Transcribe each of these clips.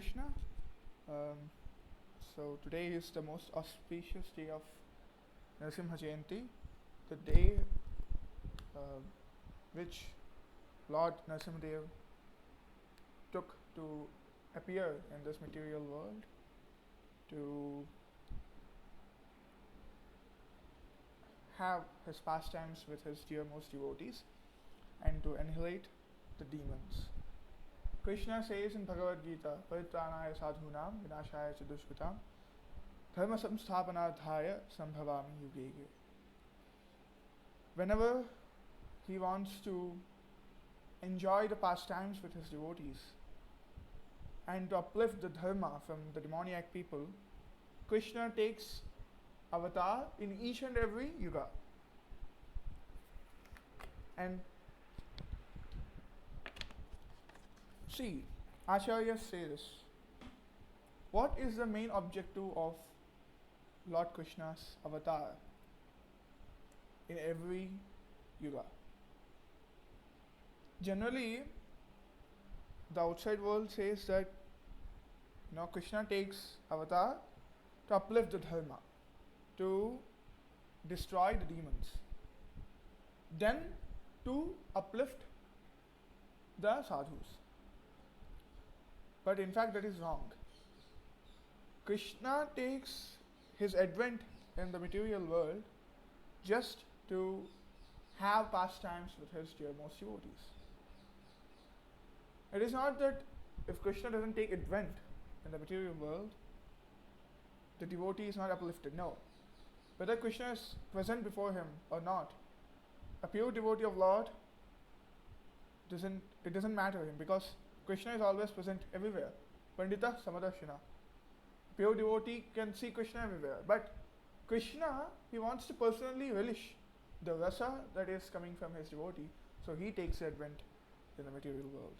Krishna. Um, so today is the most auspicious day of Narasimha Jayanti, the day uh, which Lord Narasimhadev took to appear in this material world to have his pastimes with his dearmost devotees and to annihilate the demons. Krishna says in Bhagavad Gita, Paritranaya sadhunam vinashaya cha dushkritam dharma samsthapanarthaya sambhavami yuge yuge. Whenever he wants to enjoy the pastimes with his devotees and to uplift the dharma from the demoniac people, Krishna takes avatar in each and every yuga. And see, Acharyas say this. What is the main objective of Lord Krishna's avatar in every yuga? Generally, the outside world says that Krishna takes avatar to uplift the dharma, to destroy the demons, then to uplift the sadhus. But in fact, that is wrong. Krishna takes his advent in the material world just to have pastimes with his dearmost devotees. It is not that if Krishna doesn't take advent in the material world, the devotee is not uplifted. No. Whether Krishna is present before him or not, a pure devotee of Lord doesn't matter him, because Krishna is always present everywhere. Pandita Samadarshana. Pure devotee can see Krishna everywhere. But Krishna, he wants to personally relish the rasa that is coming from his devotee. So he takes advent in the material world.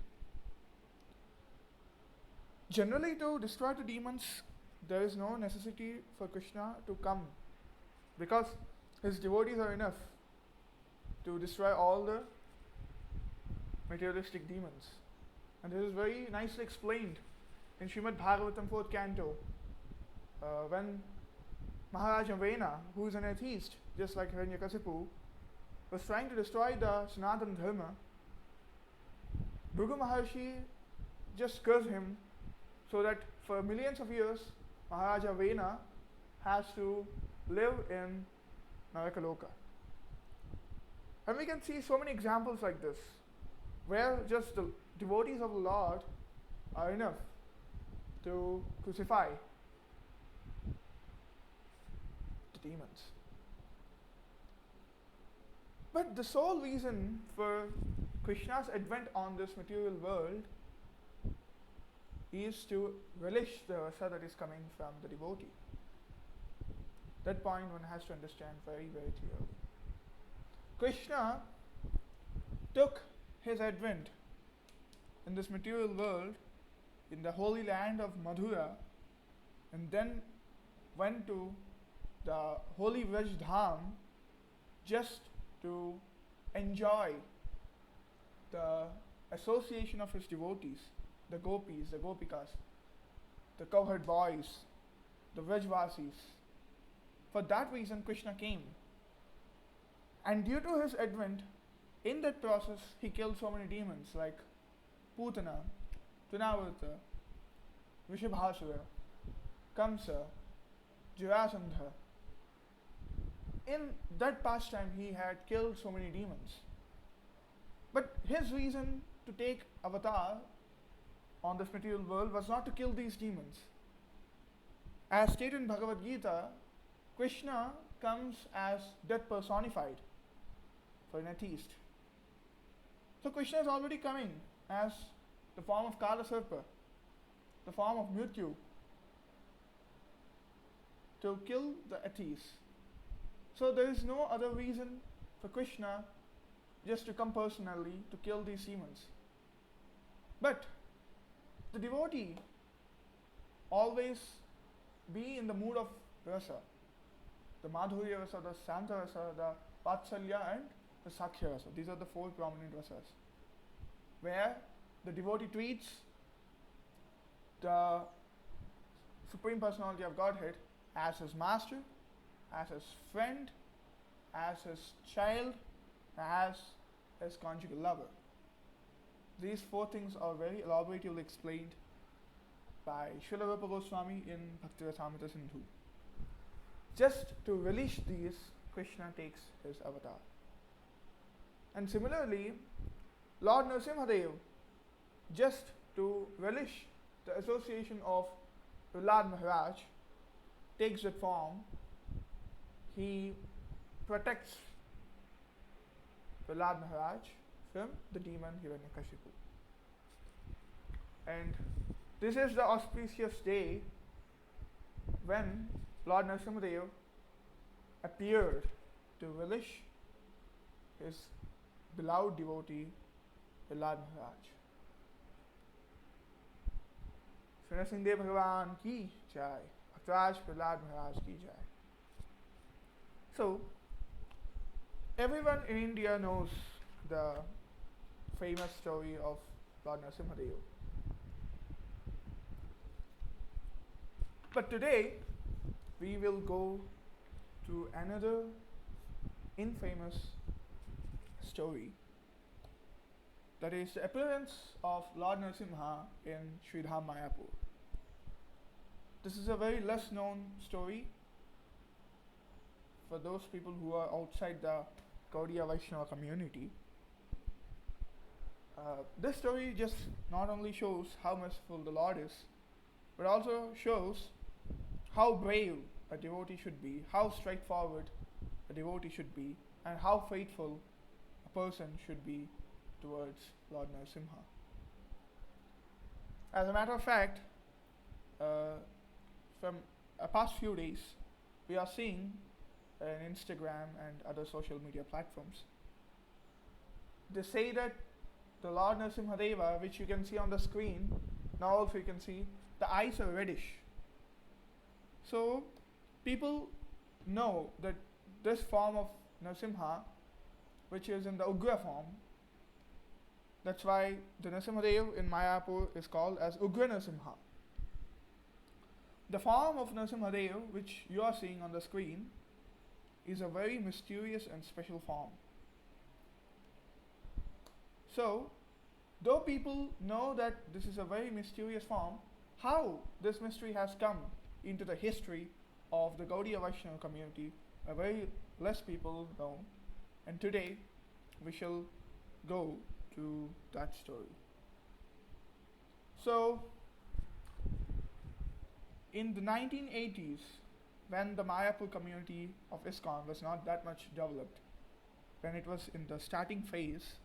Generally, to destroy the demons, there is no necessity for Krishna to come, because his devotees are enough to destroy all the materialistic demons. And this is very nicely explained in Srimad Bhagavatam 4th canto, when Maharaja Vena, who is an atheist, just like Hiranyakasipu, was trying to destroy the Sanatana Dharma. Bhrigu Maharshi just cursed him so that for millions of years, Maharaja Vena has to live in Narakaloka. And we can see so many examples like this, where just the devotees of the Lord are enough to crucify the demons. But the sole reason for Krishna's advent on this material world is to relish the rasa that is coming from the devotee. That point one has to understand very, very clearly. Krishna took his advent in this material world in the holy land of Madhura, and then went to the holy Vraj Dham just to enjoy the association of his devotees, the gopis, the gopikas, the cowherd boys, the Vrajvasis. For that reason, Krishna came. And due to his advent, in that process, he killed so many demons like Putana, Tunavrata, Vishabhasura, Kamsa, Jarasandha. In that pastime, he had killed so many demons. But his reason to take avatar on this material world was not to kill these demons. As stated in Bhagavad Gita, Krishna comes as death personified for an atheist. So Krishna is already coming as the form of Kala Sarpa, the form of Mrityu, to kill the atheists. So there is no other reason for Krishna just to come personally to kill these demons. But the devotee always be in the mood of rasa, the Madhurya rasa, the Santa rasa, the Vatsalya and the Sakhya rasa. These are the four prominent rasas, where the devotee treats the Supreme Personality of Godhead as his master, as his friend, as his child, as his conjugal lover. These four things are very elaborately explained by Srila Rupa Goswami in Bhakti-rasamrita Sindhu. Just to relish these, Krishna takes his avatar. And similarly, Lord Narasimha Dev, just to relish the association of Prahlad Maharaj, takes that form. He protects Prahlad Maharaj from the demon Hiranyakashipu. And this is the auspicious day when Lord Narasimha Dev appeared to relish his beloved devotee Prahlad Maharaj. Shri Narasimha Bhagavan ki jai, Bhaktaraj Prahlad Maharaj ki jai. So, everyone in India knows the famous story of Lord Narasimha Dev. But today, we will go to another infamous story, that is the appearance of Lord Narasimha in Sridham Mayapur. This is a very less known story for those people who are outside the Gaudiya Vaishnava community. This story just not only shows how merciful the Lord is, but also shows how brave a devotee should be, how straightforward a devotee should be, and how faithful a person should be towards Lord Narasimha. As a matter of fact, from the past few days, we are seeing on Instagram and other social media platforms, they say that the Lord Narasimha Deva, which you can see on the screen, now also you can see, the eyes are reddish. So, people know that this form of Narasimha, which is in the Ugra form, that's why the Narasimha Dev in Mayapur is called as Ugra Narasimha. The form of Narasimha Dev, which you are seeing on the screen, is a very mysterious and special form. So, though people know that this is a very mysterious form, how this mystery has come into the history of the Gaudiya Vaishnava community, a very less people know, and today we shall go to that story. So, in the 1980s, when the Mayapur community of ISKCON was not that much developed, when it was in the starting phase,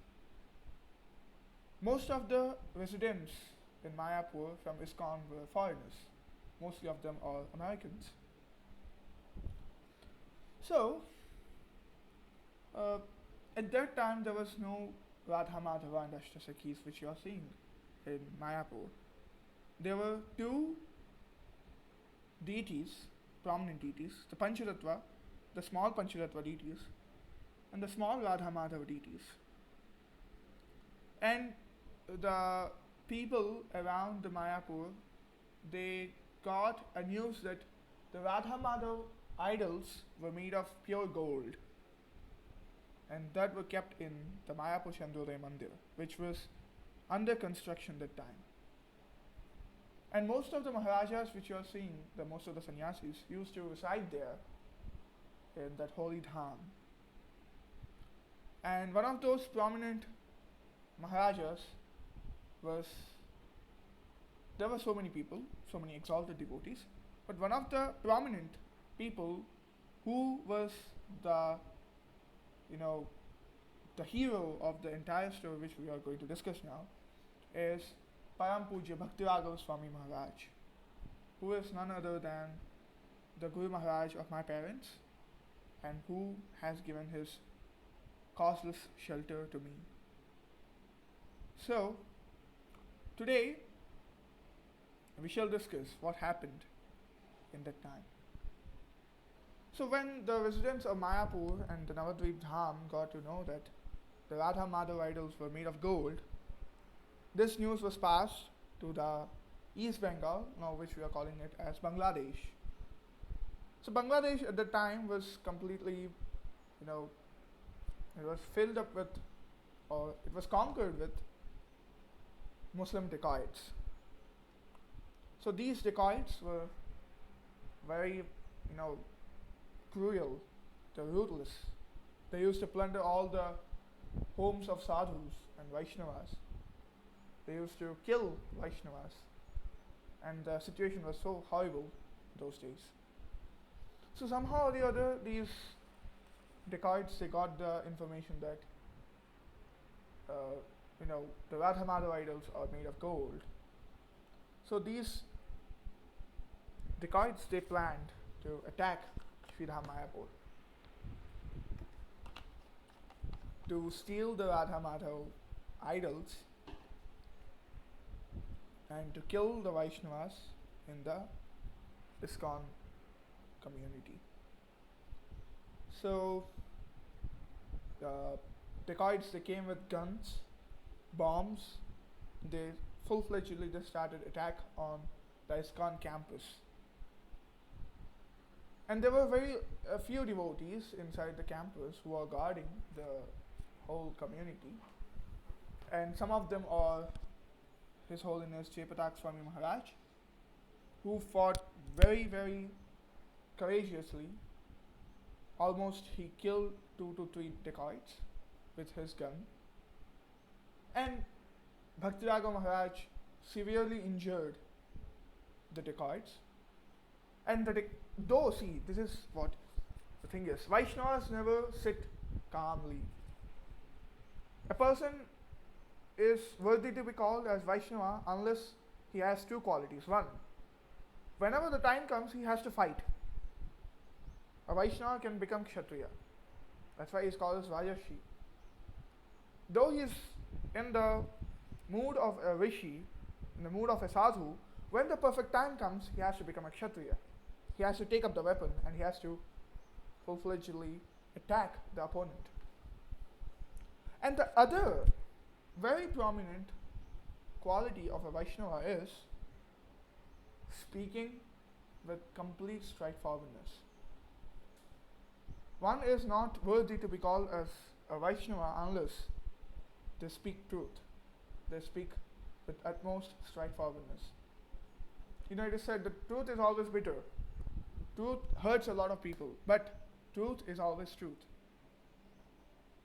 most of the residents in Mayapur from ISKCON were foreigners. Mostly of them are Americans. So, at that time there was no Radha Madhava and Ashtasakhis which you are seeing in Mayapur. There were two deities, prominent deities, the Panchatattva, the small Panchatattva deities, and the small Radha Madhava deities. And the people around the Mayapur, they got a news that the Radha Madhava idols were made of pure gold, and that were kept in the Mayapur Chandrodaya Mandir, which was under construction that time. And most of the Maharajas which you are seeing, most of the sannyasis, used to reside there in that holy dham. And one of those prominent Maharajas was, there were so many people, so many exalted devotees, but one of the prominent people who was the hero of the entire story which we are going to discuss now is Param Pujya Bhaktiragava Swami Maharaj, who is none other than the Guru Maharaj of my parents and who has given his causeless shelter to me. So, today we shall discuss what happened in that time. So when the residents of Mayapur and the Navadvip Dham got to know that the Radha Madhava idols were made of gold, this news was passed to the East Bengal, now which we are calling it as Bangladesh. So Bangladesh at the time was completely, you know, it was filled up with, or it was conquered with Muslim dacoits. So these dacoits were very, cruel, they're ruthless. They used to plunder all the homes of sadhus and Vaishnavas. They used to kill Vaishnavas, and the situation was so horrible those days. So somehow or the other, these dacoits, they got the information that the Radha Madhav idols are made of gold. So these dacoits, they planned to attack Sri Dham Mayapur, to steal the Radha Madhav idols and to kill the Vaishnavas in the ISKCON community. So the dacoits, they came with guns, bombs. They full-fledgedly just started attack on the ISKCON campus. And there were a few devotees inside the campus who are guarding the whole community. And some of them are His Holiness Chepatak Swami Maharaj, who fought very, very courageously. Almost he killed 2 to 3 dacoits with his gun. And Bhaktiraga Maharaj severely injured the dacoits. And this is what the thing is. Vaishnavas never sit calmly. A person is worthy to be called as Vaishnava unless he has 2 qualities. One, whenever the time comes, he has to fight. A Vaishnava can become Kshatriya. That's why he is called as Vajashi. Though he is in the mood of a Rishi, in the mood of a Sadhu, when the perfect time comes, he has to become a Kshatriya. He has to take up the weapon and he has to full-fledgedly attack the opponent. And the other very prominent quality of a Vaishnava is speaking with complete straightforwardness. One is not worthy to be called as a Vaishnava unless they speak truth. They speak with utmost straightforwardness. It is said that truth is always bitter. Truth hurts a lot of people, but truth is always truth.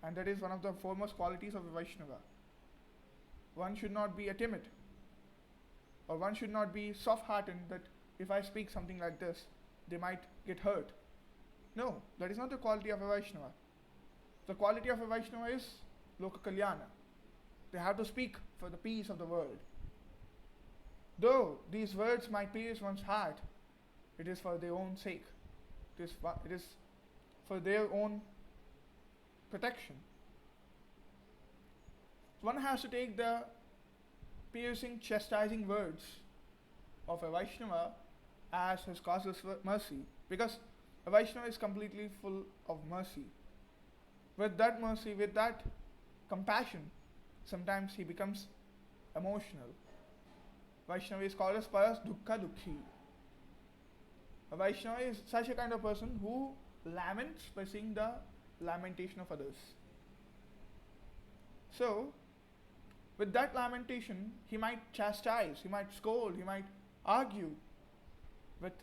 And that is one of the foremost qualities of a Vaishnava. One should not be a timid, or one should not be soft-hearted that if I speak something like this, they might get hurt. No, that is not the quality of a Vaishnava. The quality of a Vaishnava is Loka Kalyana. They have to speak for the peace of the world. Though these words might pierce one's heart, it is for their own sake. It is for their own protection. One has to take the piercing, chastising words of a Vaishnava as his causeless mercy, because a Vaishnava is completely full of mercy. With that mercy, with that compassion, sometimes he becomes emotional. Vaishnava is called as Paras Dukkha Dukhi. A Vaishnava is such a kind of person who laments by seeing the lamentation of others. So, with that lamentation, he might chastise, he might scold, he might argue with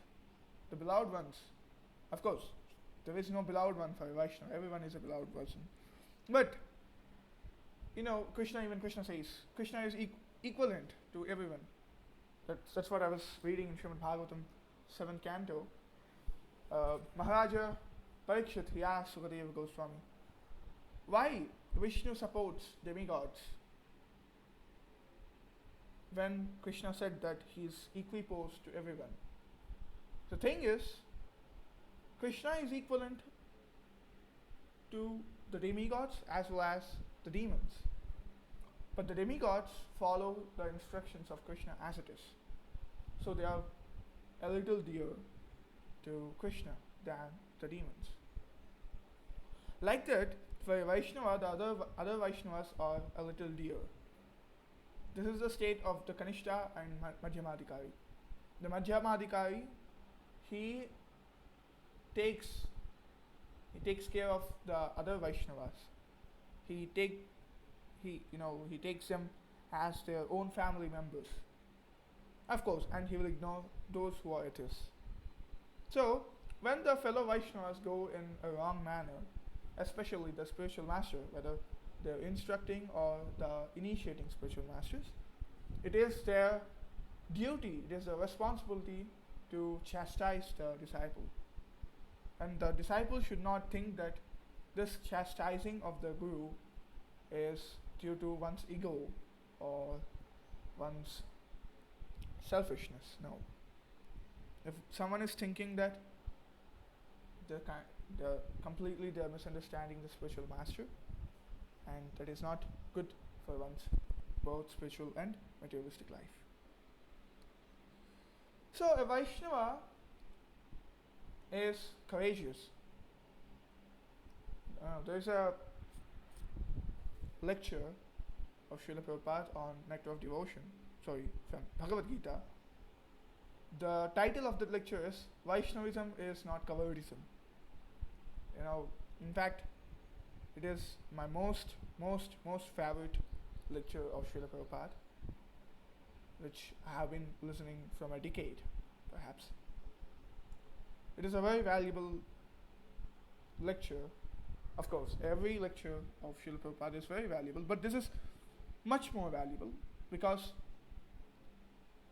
the beloved ones. Of course, there is no beloved one for a Vaishnava. Everyone is a beloved person. But, Krishna says, Krishna is equivalent to everyone. That's what I was reading in Srimad Bhagavatam, 7th canto. Maharaja Parikshit, he asked Sukadeva Goswami, why Vishnu supports demigods? When Krishna said that he is equiposed to everyone. The thing is, Krishna is equivalent to the demigods as well as the demons. But the demigods follow the instructions of Krishna as it is. So they are a little dear to Krishna than the demons. Like that, for a Vaishnava, the other Vaishnavas are a little dear. This is the state of the Kanishta and Madhyamadikari. The Madhyamadikari, he takes he takes care of the other Vaishnavas. He take he takes them as their own family members, of course, and he will ignore those who are atheists. So when the fellow Vaishnavas go in a wrong manner, especially the spiritual master, whether they're instructing or the initiating spiritual masters, it is their duty, it is their responsibility to chastise the disciple. And the disciple should not think that this chastising of the guru is due to one's ego or one's selfishness. No. If someone is thinking that they're misunderstanding the spiritual master, and that is not good for one's both spiritual and materialistic life. So a Vaishnava is courageous. There is a lecture of Srila Prabhupada on Nectar of Devotion, from Bhagavad Gita. The title of the lecture is Vaishnavism is not cowardism. In fact, it is my most favorite lecture of Srila Prabhupada, which I have been listening from a decade, perhaps. It is a very valuable lecture. Of course, every lecture of Srila Prabhupada is very valuable, but this is much more valuable because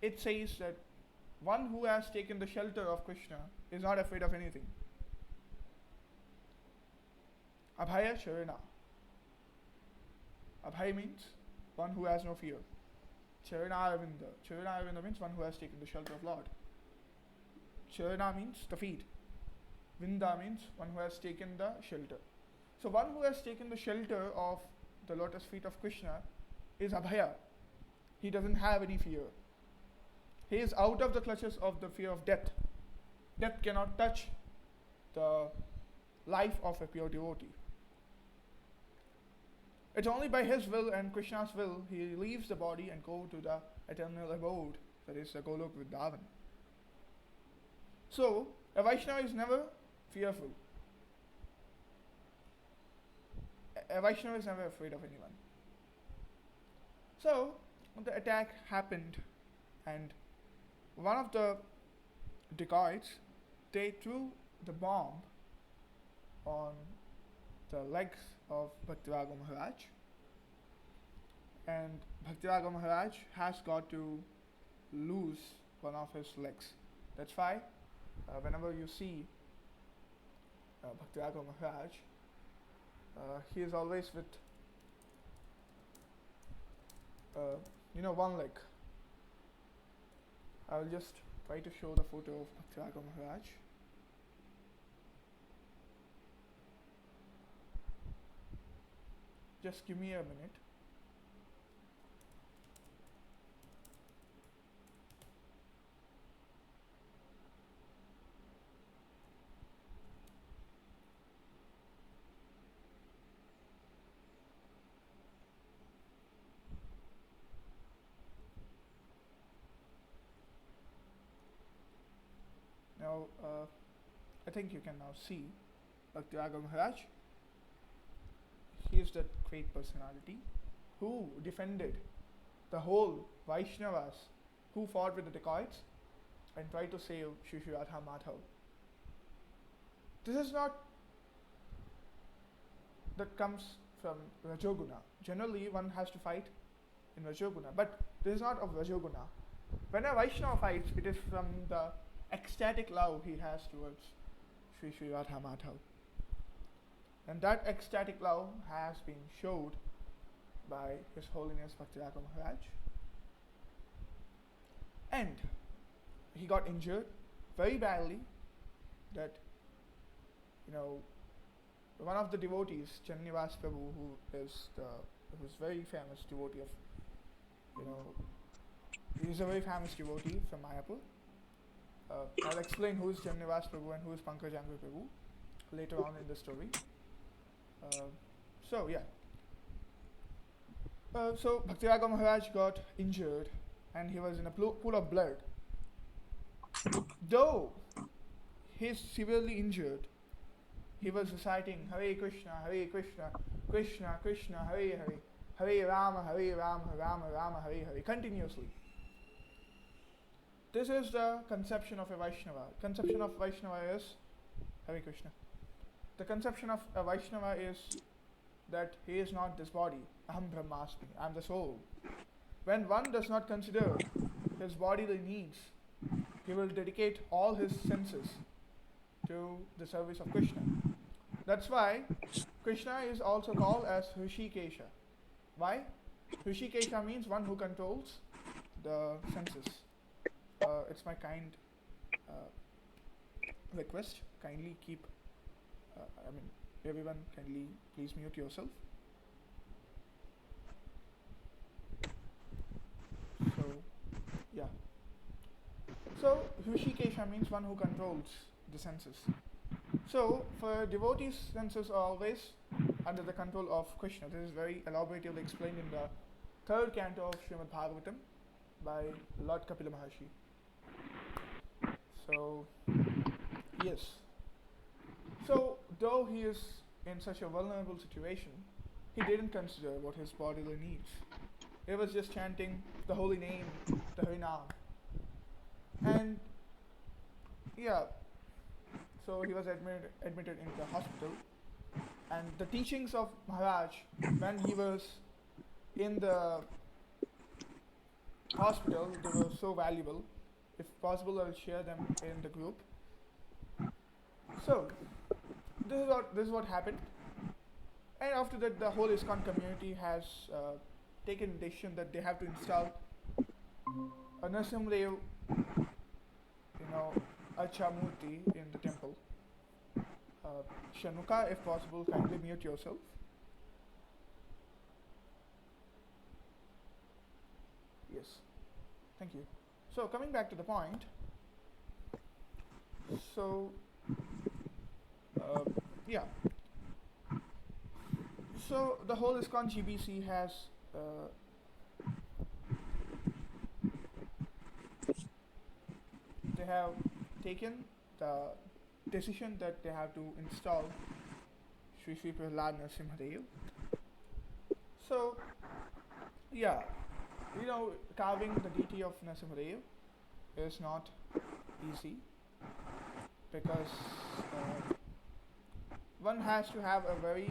it says that one who has taken the shelter of Krishna is not afraid of anything. Abhaya Charana. Abhaya means one who has no fear. Charana Aravinda. Charana Aravinda means one who has taken the shelter of Lord. Charana means the feet. Vinda means one who has taken the shelter. So one who has taken the shelter of the lotus feet of Krishna is Abhaya. He doesn't have any fear. He is out of the clutches of the fear of death. Death cannot touch the life of a pure devotee. It's only by his will and Krishna's will he leaves the body and goes to the eternal abode, that is the Golok Vrindavan. So, a Vaishnava is never fearful. A Vaishnava is never afraid of anyone. So, the attack happened, and one of the dacoits, they threw the bomb on the legs of Bhaktivinoda Maharaj, and Bhaktivinoda Maharaj has got to lose one of his legs. That's why whenever you see Bhaktivinoda Maharaj, he is always with one leg. I will just try to show the photo of Bhaktivinoda Maharaj. Just give me a minute. Now, I think you can now see Bhaktivinoda Maharaj. He is that great personality who defended the whole Vaishnavas who fought with the dacoits and tried to save Shri Shri Radha Madhav. This is not that comes from Rajoguna. Generally, one has to fight in Rajoguna, but this is not of Rajoguna. When a Vaishnava fights, it is from the ecstatic love he has towards Shri Shri Radha Madhav. And that ecstatic love has been showed by His Holiness Bhaktivinoda Maharaj. And he got injured very badly that, one of the devotees, Channivas Prabhu, who's very famous devotee of, he's a very famous devotee from Mayapur. I'll explain who is Channivas Prabhu and who is Pankajangri Prabhu later on in the story. So Bhaktivinoda Maharaj got injured and he was in a pool of blood. Though he's severely injured, he was reciting Hare Krishna, Krishna Krishna, Hare Hare, Hare Rama, Hare Rama, Rama Rama, Hare Hare, continuously. This is the conception of a Vaishnava. Conception of Vaishnava is Hare Krishna. The conception of a Vaishnava is that he is not this body. Aham Brahmasmi, I am the soul. When one does not consider his bodily needs, he will dedicate all his senses to the service of Krishna. That's why Krishna is also called as Hrishikesha. Why? Hrishikesha means one who controls the senses. It's my kind uh, request. Kindly keep, everyone, kindly please mute yourself. So, yeah. So, Hrishikesha means one who controls the senses. So, for devotees, senses are always under the control of Krishna. This is very elaborately explained in the third canto of Srimad Bhagavatam by Lord Kapila Maharshi. So, yes. So, though he is in such a vulnerable situation, he didn't consider what his bodily needs. He was just chanting the holy name, the Harinam. And, yeah, so he was admitted into the hospital. And the teachings of Maharaj, when he was in the hospital, they were so valuable. If possible, I'll share them in the group. So, this is what happened. And after that, the whole ISKCON community has taken a decision that they have to install a Narasimha Achamurti in the temple. Shanuka, if possible, kindly mute yourself. Yes, thank you. So coming back to the point, so yeah, so the whole ISKCON GBC has they have taken the decision that they have to install Sri Sri Prahlad Narasimha. So yeah, carving the deity of Narasimha is not easy because one has to have a very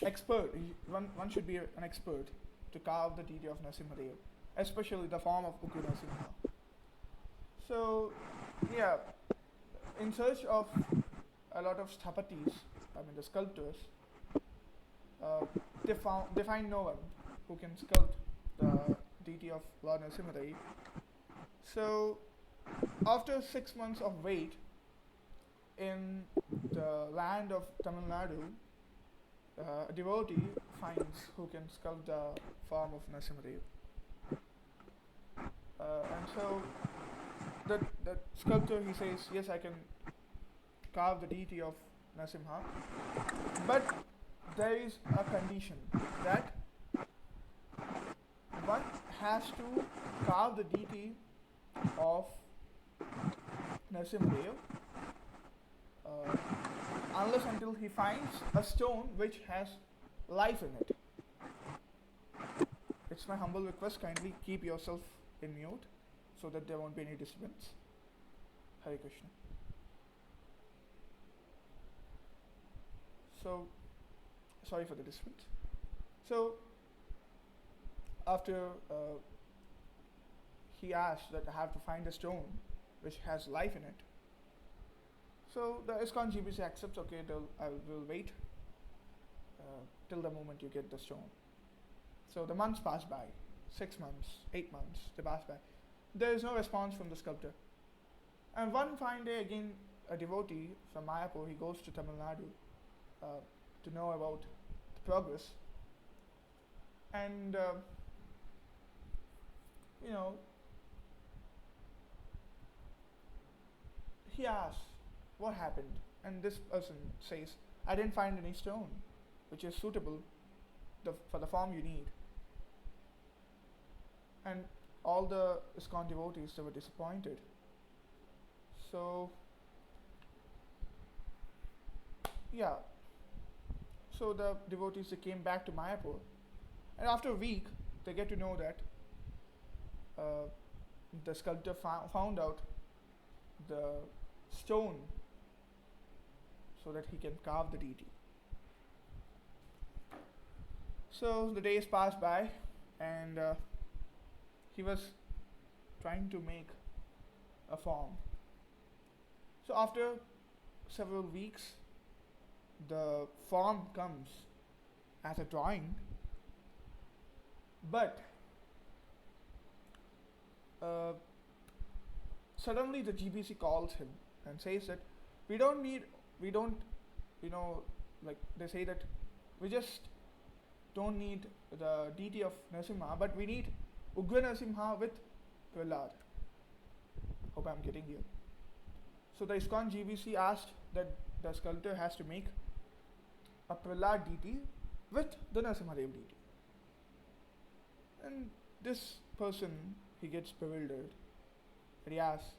expert. One should be an expert to carve the deity of Narasimha, especially the form of Ugra Narasimha. So yeah, in search of a lot of sthapatis, the sculptors, they find no one who can sculpt the deity of Lord Narasimha. So after 6 months of wait in the land of Tamil Nadu, a devotee finds who can sculpt the form of Narasimha. And so the sculptor, he says, yes, I can carve the deity of Narasimha, but there is a condition that one has to carve the deity of Narasimha unless until he finds a stone which has life in it. It's my humble request, kindly keep yourself in mute so that there won't be any disturbance. Hare Krishna. So, sorry for the disturbance. So, after he asked that I have to find a stone which has life in it. So the ISKCON GBC accepts, okay, I will wait till the moment you get the stone. So the months pass by, 6 months, 8 months, they pass by. There is no response from the sculptor. And one fine day again, a devotee from Mayapur, he goes to Tamil Nadu to know about the progress. And he asks, what happened? And this person says, I didn't find any stone. which is suitable for the form you need. And all the ISKCON devotees, they were disappointed. So, yeah. So the devotees, they came back to Mayapur, and after a week, they get to know that uh, the sculptor found out the stone so that he can carve the deity. So the days passed by, and he was trying to make a form. So after several weeks, the form comes as a drawing, but suddenly the GBC calls him and says that we don't, like they say that we just don't need the deity of Narasimha, but we need Ugra Narasimha with Prahlad. Hope I'm getting you. So the ISKCON GBC asked that the sculptor has to make a Prahlad deity with the Narasimha Dev deity. And this person, he gets bewildered. And he asks,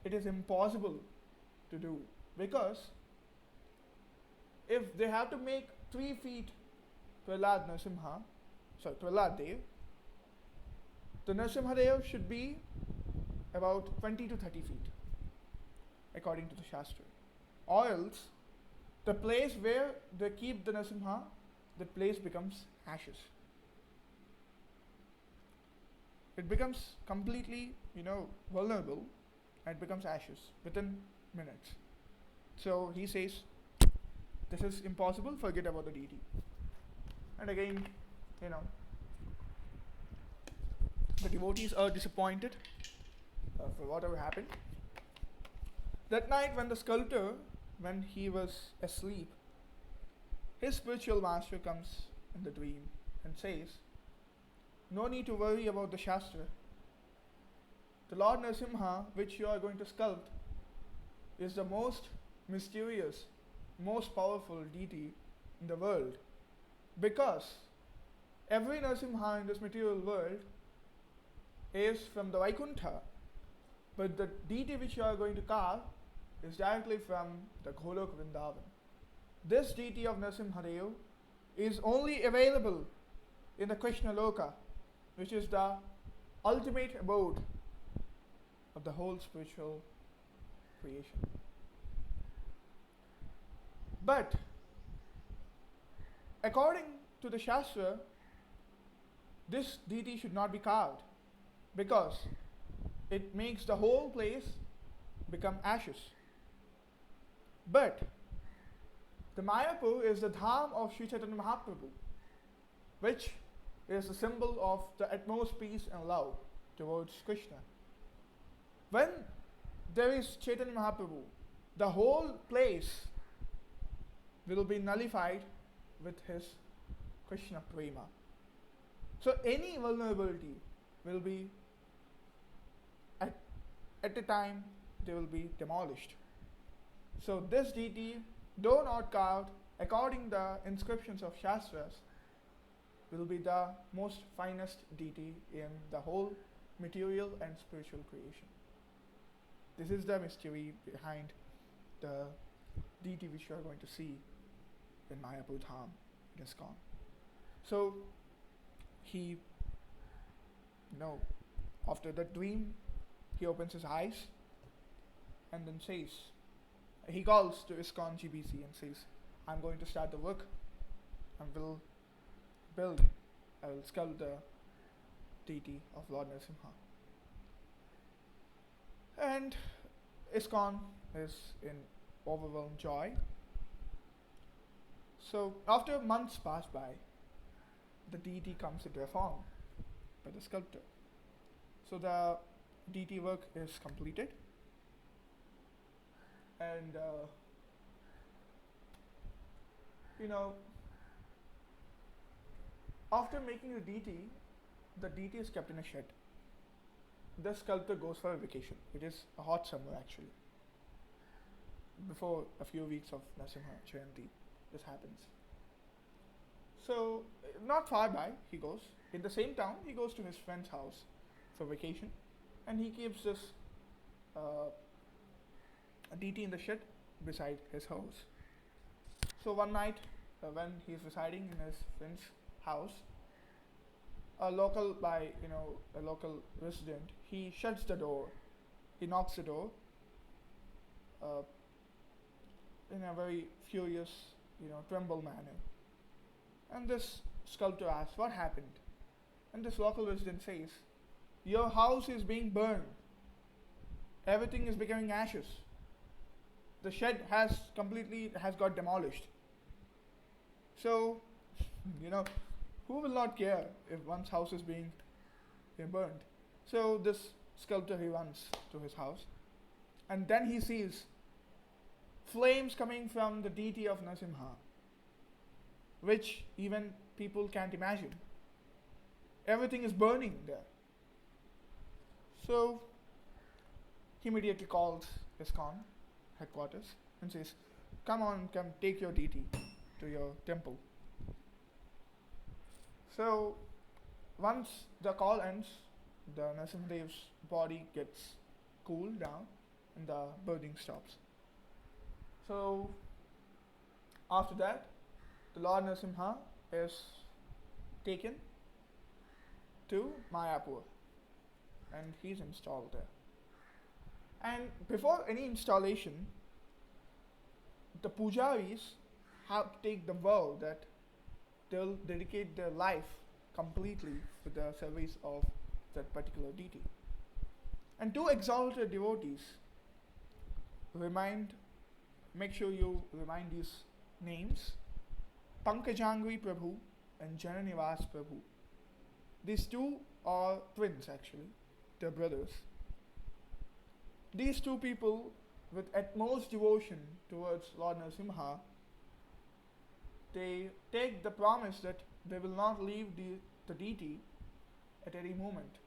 it is impossible to do, because if they have to make 3 feet Prahlad Dev, the Narasimha Dev should be about 20 to 30 feet, according to the Shastra. Or else, the place where they keep the Narasimha, that place becomes ashes. It becomes completely, vulnerable, and it becomes ashes within minutes. So he says, this is impossible, forget about the deity. And again, the devotees are disappointed for whatever happened. That night when the sculptor, when he was asleep, his spiritual master comes in the dream and says, no need to worry about the Shastra. The Lord Narasimha, which you are going to sculpt, is the most mysterious, most powerful deity in the world. Because every Narasimha in this material world is from the Vaikuntha, but the deity which you are going to carve is directly from the Golok Vrindavan. This deity of Narasimha Dev is only available in the Krishna Loka, which is the ultimate abode of the whole spiritual creation. But according to the Shastra, this deity should not be carved, because it makes the whole place become ashes. But the Mayapur is the dham of Sri Chaitanya Mahaprabhu, which is a symbol of the utmost peace and love towards Krishna. When there is Chaitanya Mahaprabhu, the whole place will be nullified with his Krishna prema. So any vulnerability will be, at a time, they will be demolished. So this deity, though not carved according to the inscriptions of Shastras, will be the most finest deity in the whole material and spiritual creation. This is the mystery behind the deity which you are going to see in Mayapur Dham in ISKCON. So he, after that dream, he opens his eyes and then says, he calls to ISKCON GBC and says, I'm going to start the work and will sculpt the deity of Lord Narasimha. And ISKCON is in overwhelmed joy. So after months pass by, the deity comes into a form by the sculptor. So the deity work is completed, and after making the deity is kept in a shed. The sculptor goes for a vacation. It is a hot summer actually. Before a few weeks of Narasimha Jayanti, this happens. So, not far by, he goes. In the same town, he goes to his friend's house for vacation, and he keeps this uh, deity in the shed beside his house. So one night, when he's residing in his friend's house, a local resident, he shuts the door. He knocks the door uh, in a very furious, tremble manner. And this sculptor asks, "What happened?" And this local resident says, "Your house is being burned. Everything is becoming ashes. The shed has got demolished." So, you know, who will not care if one's house is being burned? So this sculptor, he runs to his house, and then he sees flames coming from the deity of Narasimha, which even people can't imagine. Everything is burning there. So he immediately calls ISKCON headquarters and says, come take your deity to your temple." So once the call ends, the Narasimha Dev's body gets cooled down and the burning stops. So after that, the Lord Narasimha is taken to Mayapur and he's installed there. And before any installation, the pujaris have to take the vow that they'll dedicate their life completely to the service of that particular deity. And two exalted devotees make sure you remind these names: Pankajangri Prabhu and Jananivas Prabhu. These two are twins actually, they're brothers. These two people, with utmost devotion towards Lord Narasimha, they take the promise that they will not leave the deity at any moment.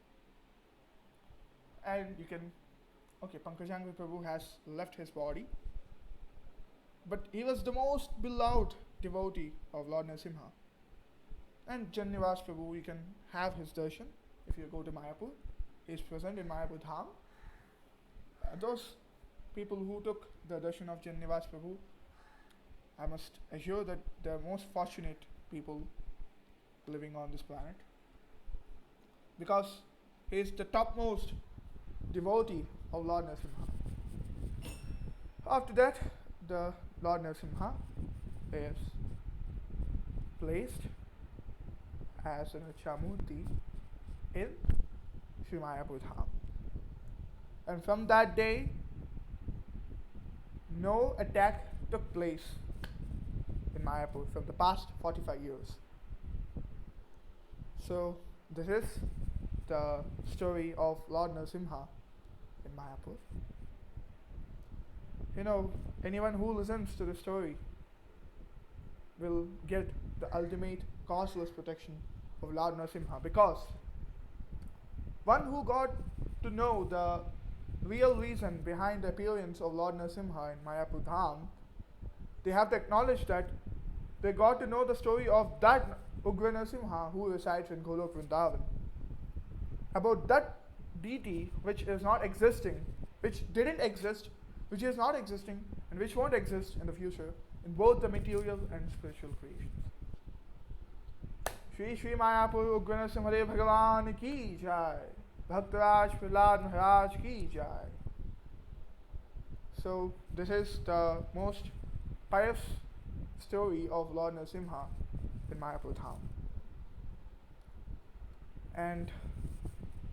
And Pankajangri Prabhu has left his body, but he was the most beloved devotee of Lord Narasimha. And Jananivas Prabhu, you can have his darshan if you go to Mayapur. He is present in Mayapur Dham. Those people who took the darshan of Jananivas Prabhu, I must assure that they are most fortunate people living on this planet, because he is the topmost devotee of Lord Narasimha. After that, the Lord Narasimha is placed as an Achamurti in Sri Mayapur Dham. And from that day, no attack took place in Mayapur from the past 45 years. So this is the story of Lord Narasimha in Mayapur. Anyone who listens to the story will get the ultimate causeless protection of Lord Narasimha, because one who got to know the real reason behind the appearance of Lord Narasimha in Mayapur Dham, they have to acknowledge that they got to know the story of that Ugra Narasimha who resides in Golok Vrindavan, about that deity which is not existing, which didn't exist, which is not existing, and which won't exist in the future in both the material and spiritual creations. Shri Shri Mayapur Ugra Narasimha Dev Bhagavan ki jai. Bhaktaraj Prahlad Maharaj ki jai. So this is the most pious story of Lord Narasimha in Mayapur Dham. And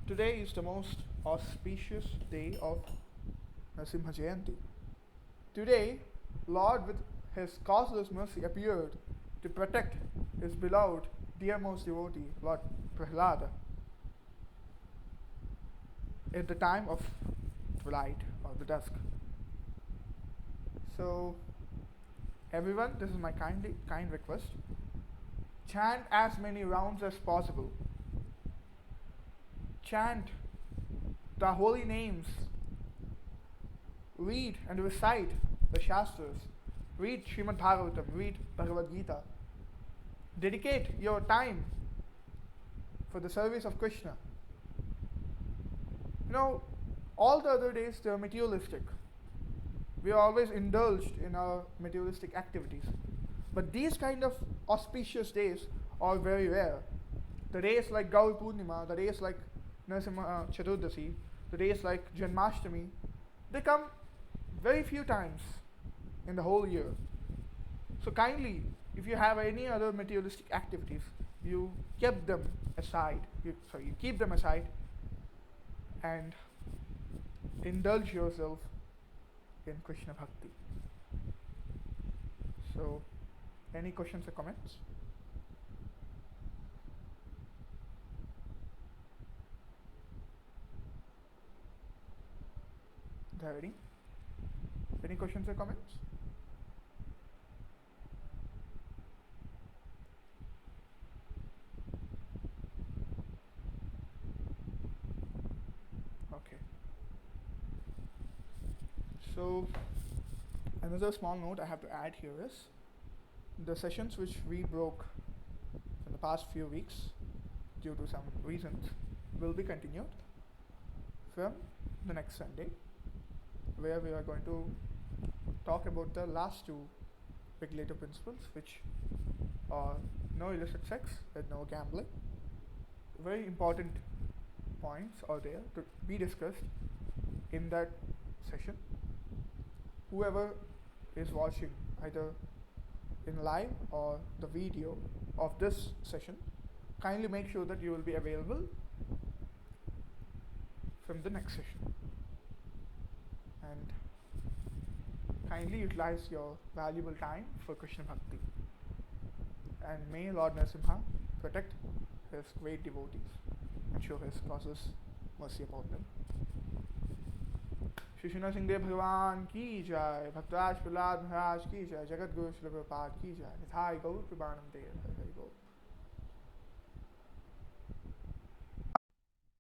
today is the most auspicious day of Narasimha Jayanti. Today, Lord with his causeless mercy appeared to protect his beloved, dearmost devotee, Lord Prahlada, at the time of twilight or the dusk. So everyone, this is my kind request. Chant as many rounds as possible. Chant the holy names. Read and recite the Shastras. Read Srimad Bhagavatam. Read Bhagavad Gita. dedicate your time for the service of Krishna. You know, all the other days they are materialistic. We are always indulged in our materialistic activities. But these kind of auspicious days are very rare. The days like Gaur Purnima, the days like Narasimha Jayanti, the days like Janmashtami, they come very few times in the whole year. So kindly, if you have any other materialistic activities, you keep them aside. You keep them aside and indulge yourself in Krishna Bhakti. So, any questions or comments? Dhavani? Any questions or comments? Okay. So, another small note I have to add here is the sessions which we broke in the past few weeks due to some reasons will be continued from the next Sunday, where we are going to talk about the last two regulative principles, which are no illicit sex and no gambling. Very important points are there to be discussed in that session. Whoever is watching either in live or the video of this session, kindly make sure that you will be available from the next session, and kindly utilize your valuable time for Krishna Bhakti, and may Lord Narasimha protect his great devotees and show his causeless mercy upon them. Shri Narasimha भगवान की जय, भक्तराज प्रहलाद महाराज की जय, जगत गुरु श्री प्रभुपाद की जय, निताय गौर प्रमानंदे, हरि हरि बोल।